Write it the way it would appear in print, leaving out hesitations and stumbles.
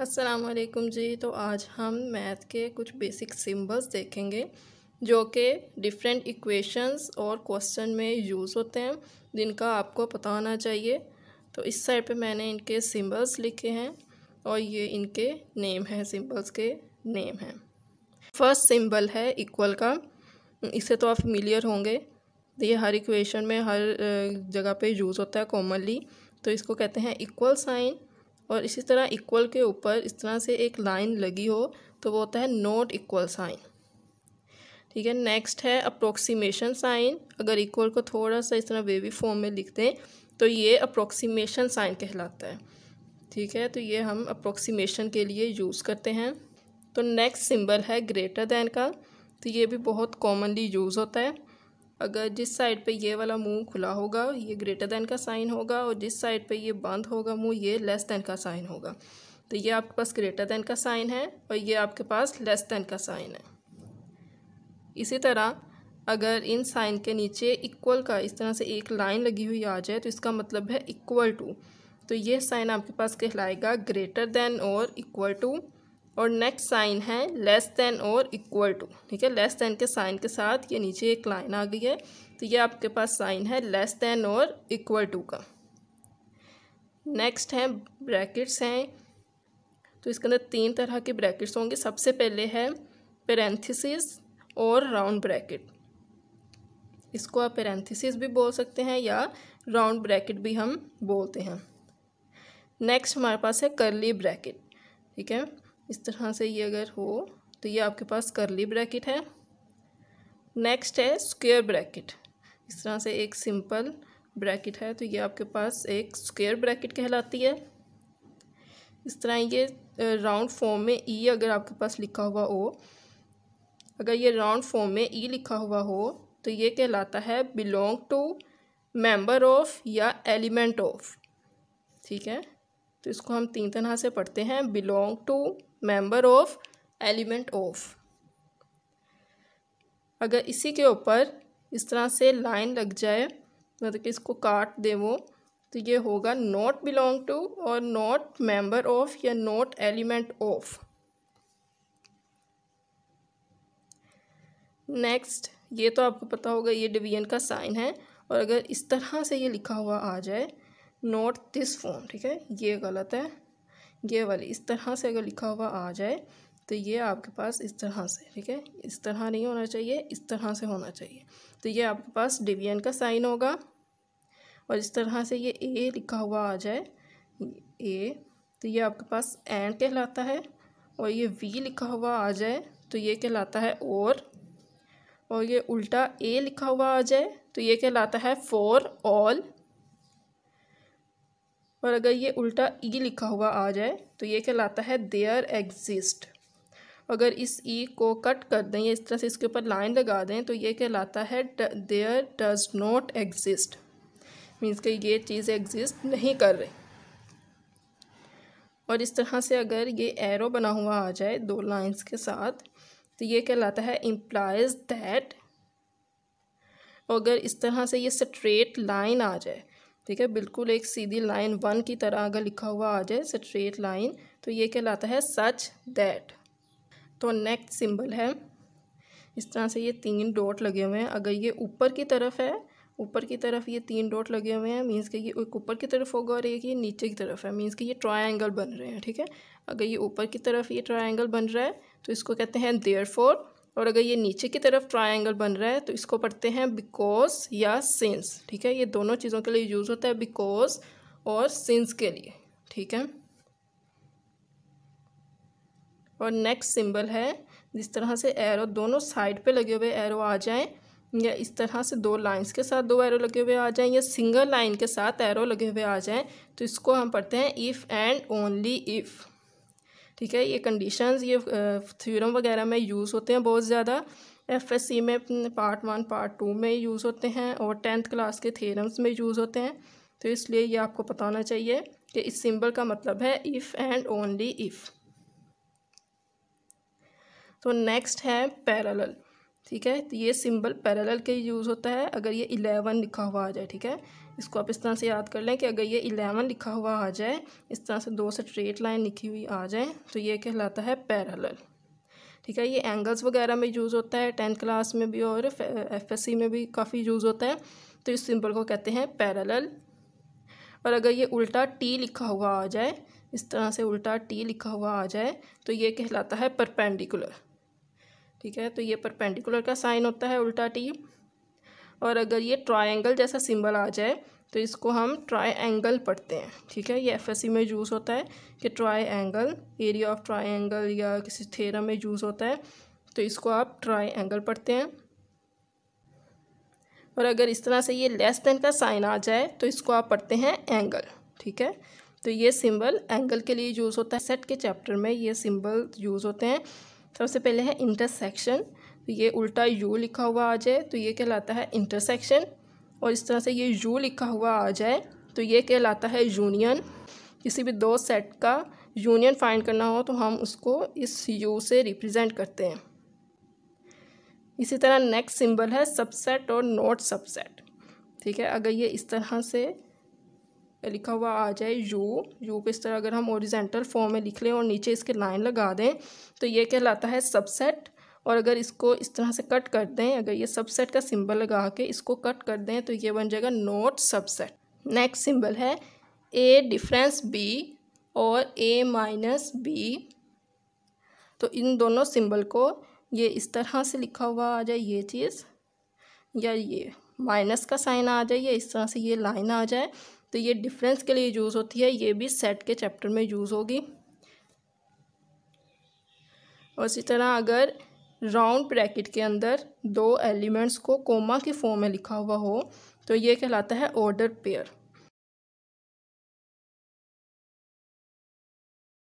अस्सलाम वालेकुम जी। तो आज हम मैथ के कुछ बेसिक सिंबल्स देखेंगे जो कि डिफरेंट इक्वेशंस और क्वेश्चन में यूज़ होते हैं, जिनका आपको पता होना चाहिए। तो इस साइड पे मैंने इनके सिंबल्स लिखे हैं और ये इनके नेम हैं, सिंबल्स के नेम हैं। फर्स्ट सिंबल है इक्वल का, इससे तो आप फेमिलियर होंगे। तो ये हर इक्वेशन में हर जगह पे यूज़ होता है कॉमनली। तो इसको कहते हैं इक्वल साइन। और इसी तरह इक्वल के ऊपर इस तरह से एक लाइन लगी हो तो वो होता है नॉट इक्वल साइन। ठीक है। नेक्स्ट है अप्रोक्सीमेशन साइन। अगर इक्वल को थोड़ा सा इस तरह वेवी फॉर्म में लिख दें तो ये अप्रोक्सीमेशन साइन कहलाता है। ठीक है, तो ये हम अप्रोक्सीमेशन के लिए यूज़ करते हैं। तो नेक्स्ट सिंबल है ग्रेटर दैन का। तो ये भी बहुत कॉमनली यूज़ होता है। अगर जिस साइड पे ये वाला मुंह खुला होगा ये ग्रेटर दैन का साइन होगा, और जिस साइड पे ये बंद होगा मुंह ये लेस दैन का साइन होगा। तो ये आपके पास ग्रेटर दैन का साइन है और ये आपके पास लेस दैन का साइन है। इसी तरह अगर इन साइन के नीचे इक्वल का इस तरह से एक लाइन लगी हुई आ जाए तो इसका मतलब है इक्वल टू। तो ये साइन आपके पास कहलाएगा ग्रेटर दैन और इक्वल टू। और नेक्स्ट साइन है लेस दैन और इक्वल टू। ठीक है, लेस दैन के साइन के साथ ये नीचे एक लाइन आ गई है तो ये आपके पास साइन है लेस दैन और इक्वल टू का। नेक्स्ट है ब्रैकेट्स हैं। तो इसके अंदर तीन तरह के ब्रैकेट्स होंगे। सबसे पहले है पैरेंथेसिस और राउंड ब्रैकेट। इसको आप पैरेंथेसिस भी बोल सकते हैं या राउंड ब्रैकेट भी हम बोलते हैं। नेक्स्ट हमारे पास है करली ब्रैकेट। ठीक है, इस तरह से ये अगर हो तो ये आपके पास करली ब्रैकेट है। नेक्स्ट है स्क्वायर ब्रैकेट। इस तरह से एक सिंपल ब्रैकेट है तो ये आपके पास एक स्क्वायर ब्रैकेट कहलाती है। इस तरह ये राउंड फॉर्म में ई अगर आपके पास लिखा हुआ हो, अगर ये राउंड फॉर्म में ई लिखा हुआ हो तो ये कहलाता है बिलोंग टू, मेंबर ऑफ या एलिमेंट ऑफ। ठीक है, तो इसको हम तीन तरह से पढ़ते हैं, belong to, member of, element of. अगर इसी के ऊपर इस तरह से लाइन लग जाए मतलब कि इसको काट दे वो, तो ये होगा नॉट बिलोंग टू और नॉट मेंबर ऑफ या नॉट एलिमेंट ऑफ। नेक्स्ट, ये तो आपको पता होगा ये डिवीजन का साइन है। और अगर इस तरह से ये लिखा हुआ आ जाए नॉट दिस फॉर्म, ठीक है, ये गलत है, ये वाली इस तरह से अगर लिखा हुआ आ जाए तो ये आपके पास इस तरह से, ठीक है, इस तरह नहीं होना चाहिए, इस तरह से होना चाहिए। तो ये आपके पास डिवीजन का साइन होगा। और इस तरह से ये ए लिखा हुआ आ जाए ए, तो ये आपके पास एंड कहलाता है। और ये वी लिखा हुआ आ जाए तो ये कहलाता है और ये उल्टा ए लिखा हुआ आ जाए तो ये कहलाता है फॉर ऑल। और अगर ये उल्टा ई लिखा हुआ आ जाए तो ये कहलाता है देयर एग्जिस्ट। अगर इस ई को कट कर दें या इस तरह से इसके ऊपर लाइन लगा दें तो ये कहलाता है there does not exist, means कि ये चीज़ एग्जिस्ट नहीं कर रही। और इस तरह से अगर ये एरो बना हुआ आ जाए दो लाइंस के साथ तो ये कहलाता है इम्प्लाइज दैट। अगर इस तरह से ये स्ट्रेट लाइन आ जाए, ठीक है, बिल्कुल एक सीधी लाइन वन की तरह अगर लिखा हुआ आ जाए स्ट्रेट लाइन, तो ये कहलाता है सच दैट। तो नेक्स्ट सिंबल है इस तरह से ये तीन डॉट लगे हुए हैं। अगर ये ऊपर की तरफ है, ऊपर की तरफ ये तीन डॉट लगे हुए हैं, मीन्स कि ये एक ऊपर की तरफ होगा और एक ये नीचे की तरफ है, मीन्स कि ये ट्रायंगल बन रहे हैं। ठीक है, अगर ये ऊपर की तरफ ये ट्रायंगल बन रहा है तो इसको कहते हैं देयरफॉर। और अगर ये नीचे की तरफ ट्रायंगल बन रहा है तो इसको पढ़ते हैं बिकॉज या सिंस। ठीक है, ये दोनों चीज़ों के लिए यूज़ होता है, बिकॉज और सिंस के लिए। ठीक है, और नेक्स्ट सिंबल है जिस तरह से एरो दोनों साइड पे लगे हुए एरो आ जाएं, या इस तरह से दो लाइंस के साथ दो एरो लगे हुए आ जाएं, या सिंगल लाइन के साथ एरो लगे हुए आ जाएं, तो इसको हम पढ़ते हैं इफ़ एंड ओनली इफ़। ठीक है, ये कंडीशंस ये थ्योरम वगैरह में यूज़ होते हैं बहुत ज़्यादा। एफएससी में पार्ट 1 पार्ट 2 में यूज़ होते हैं और 10th क्लास के थ्योरम्स में यूज़ होते हैं। तो इसलिए ये आपको पता होना चाहिए कि इस सिंबल का मतलब है इफ़ एंड ओनली इफ़। तो नेक्स्ट है पैरेलल। ठीक है, तो ये सिंबल पैरेलल के यूज़ होता है अगर ये 11 लिखा हुआ आ जाए। ठीक है, इसको आप इस तरह से याद कर लें कि अगर ये 11 लिखा हुआ आ जाए, इस तरह से 2 स्ट्रेट लाइन लिखी हुई आ जाए, तो ये कहलाता है पैरेलल। ठीक है, ये एंगल्स वगैरह में यूज़ होता है, 10th क्लास में भी और FSC में भी काफ़ी यूज़ होता है। तो इस सिंबल को कहते हैं पैरेलल। और अगर ये उल्टा टी लिखा हुआ आ जाए, इस तरह से उल्टा टी लिखा हुआ आ जाए, तो ये कहलाता है परपेंडिकुलर। ठीक है, तो ये परपेंडिकुलर का साइन होता है उल्टा टी। और अगर ये ट्रायंगल जैसा सिंबल आ जाए तो इसको हम ट्रायंगल पढ़ते हैं। ठीक है, ये FSC में यूज़ होता है कि ट्रायंगल, एरिया ऑफ ट्रायंगल या किसी थ्योरम में यूज़ होता है, तो इसको आप ट्रायंगल पढ़ते हैं। और अगर इस तरह से ये लेस देन का साइन आ जाए तो इसको आप पढ़ते हैं एंगल। ठीक है, तो ये सिंबल एंगल के लिए यूज़ होता है। सेट के चैप्टर में ये सिंबल यूज़ होते हैं। सबसे पहले है इंटरसेक्शन, तो ये उल्टा यू लिखा हुआ आ जाए तो ये कहलाता है इंटरसेक्शन। और इस तरह से ये यू लिखा हुआ आ जाए तो ये कहलाता है यूनियन। किसी भी दो सेट का यूनियन फाइंड करना हो तो हम उसको इस यू से रिप्रेजेंट करते हैं। इसी तरह नेक्स्ट सिंबल है सबसेट और नॉट सबसेट। ठीक है, अगर ये इस तरह से लिखा हुआ आ जाए यू को इस तरह अगर हम ओरिजेंटल फॉर्म में लिख लें और नीचे इसके लाइन लगा दें तो ये कहलाता है सबसेट। और अगर इसको इस तरह से कट कर दें, अगर ये सबसेट का सिंबल लगा के इसको कट कर दें तो ये बन जाएगा नॉट सबसेट। नेक्स्ट सिंबल है ए डिफरेंस बी और ए माइनस बी। तो इन दोनों सिंबल को ये इस तरह से लिखा हुआ आ जाए ये चीज़, या ये माइनस का साइन आ जाए, या इस तरह से ये लाइन आ जाए, तो ये डिफरेंस के लिए यूज़ होती है। ये भी सेट के चैप्टर में यूज़ होगी। और इसी तरह अगर राउंड ब्रैकेट के अंदर दो एलिमेंट्स को कोमा की फॉर्म में लिखा हुआ हो तो ये कहलाता है ऑर्डर पेयर।